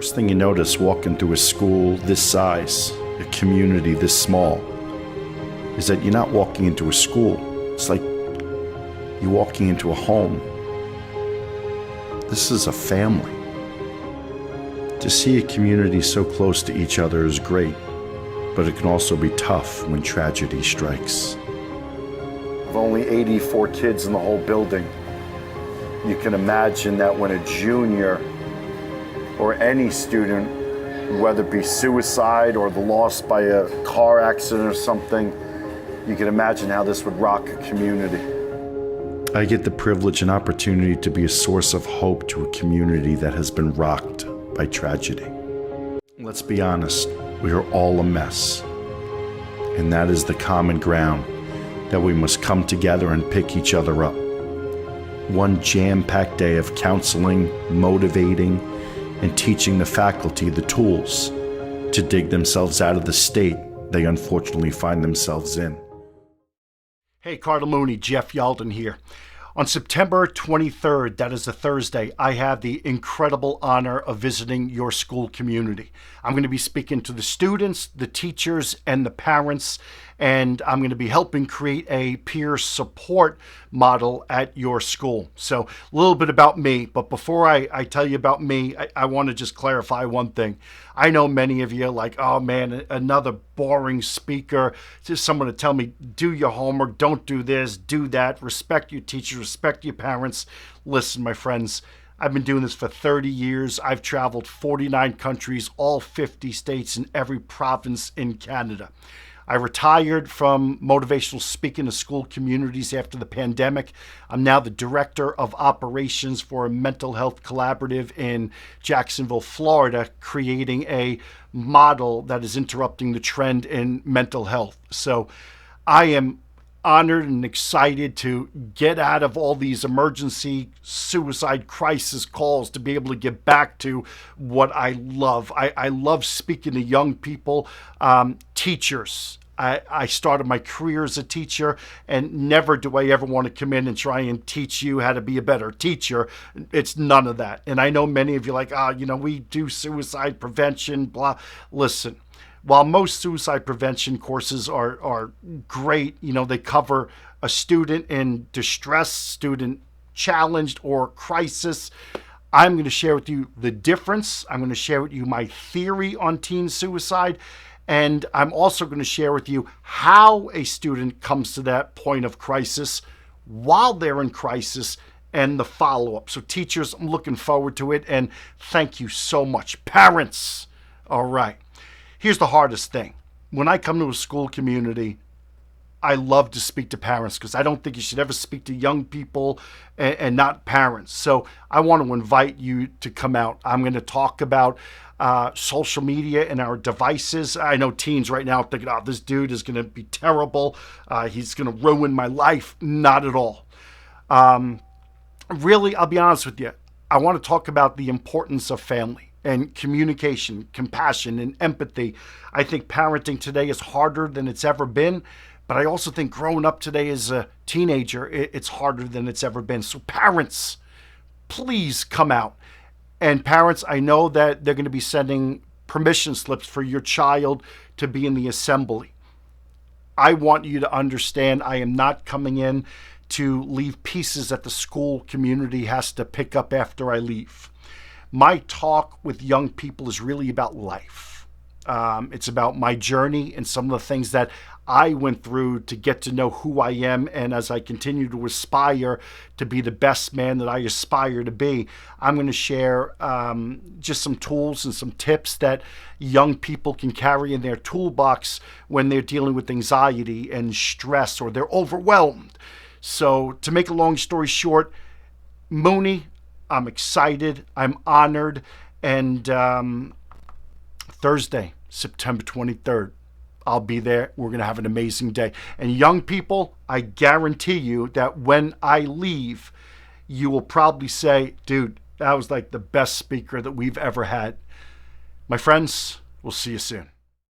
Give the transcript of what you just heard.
First thing you notice walking through a school this size, a community this small, is that you're not walking into a school. It's like you're walking into a home. This is a family. To see a community so close to each other is great, but it can also be tough when tragedy strikes. With only 84 kids in the whole building, you can imagine that when a junior or any student, whether it be suicide or the loss by a car accident or something, you can imagine how this would rock a community. I get the privilege and opportunity to be a source of hope to a community that has been rocked by tragedy. Let's be honest, we are all a mess. And that is the common ground that we must come together and pick each other up. One jam-packed day of counseling, motivating, and teaching the faculty the tools to dig themselves out of the state they unfortunately find themselves in. Hey, Cardinal Mooney, Jeff Yalden here. On September 23rd, that is a Thursday, I have the incredible honor of visiting your school community. I'm going to be speaking to the students, the teachers, and the parents, and I'm going to be helping create a peer support model at your school. So a little bit about me, but before I tell you about me, I want to just clarify one thing. I know many of you are like, oh man, another boring speaker, just someone to tell me, do your homework, don't do this, do that, respect your teachers, respect your parents. Listen, my friends, I've been doing this for 30 years. I've traveled 49 countries, all 50 states, and every province in Canada. I retired from motivational speaking to school communities after the pandemic. I'm now the director of operations for a mental health collaborative in Jacksonville, Florida, creating a model that is interrupting the trend in mental health. So I am honored and excited to get out of all these emergency suicide crisis calls to be able to get back to what I love. I love speaking to young people, teachers. I started my career as a teacher, and never do I ever want to come in and try and teach you how to be a better teacher. It's none of that. And I know many of you are like, we do suicide prevention, blah. Listen, while most suicide prevention courses are great, they cover a student in distress, student challenged or crisis, I'm going to share with you the difference. I'm going to share with you my theory on teen suicide. And I'm also going to share with you how a student comes to that point of crisis while they're in crisis and the follow-up. So teachers, I'm looking forward to it. And thank you so much. Parents, all right. Here's the hardest thing. When I come to a school community, I love to speak to parents because I don't think you should ever speak to young people and not parents. So I want to invite you to come out. I'm going to talk about social media and our devices. I know teens right now are thinking, oh, this dude is going to be terrible. He's going to ruin my life. Not at all. Really, I'll be honest with you. I want to talk about the importance of family and communication, compassion, and empathy. I think parenting today is harder than it's ever been. But I also think growing up today as a teenager, it's harder than it's ever been. So parents, please come out. And parents, I know that they're going to be sending permission slips for your child to be in the assembly. I want you to understand I am not coming in to leave pieces that the school community has to pick up after I leave. My talk with young people is really about life. It's about my journey and some of the things that I went through to get to know who I am. And as I continue to aspire to be the best man that I aspire to be, I'm going to share just some tools and some tips that young people can carry in their toolbox when they're dealing with anxiety and stress or they're overwhelmed. So to make a long story short, Mooney, I'm excited, I'm honored, and Thursday, September 23rd, I'll be there. We're going to have an amazing day. And young people, I guarantee you that when I leave, you will probably say, dude, that was like the best speaker that we've ever had. My friends, we'll see you soon.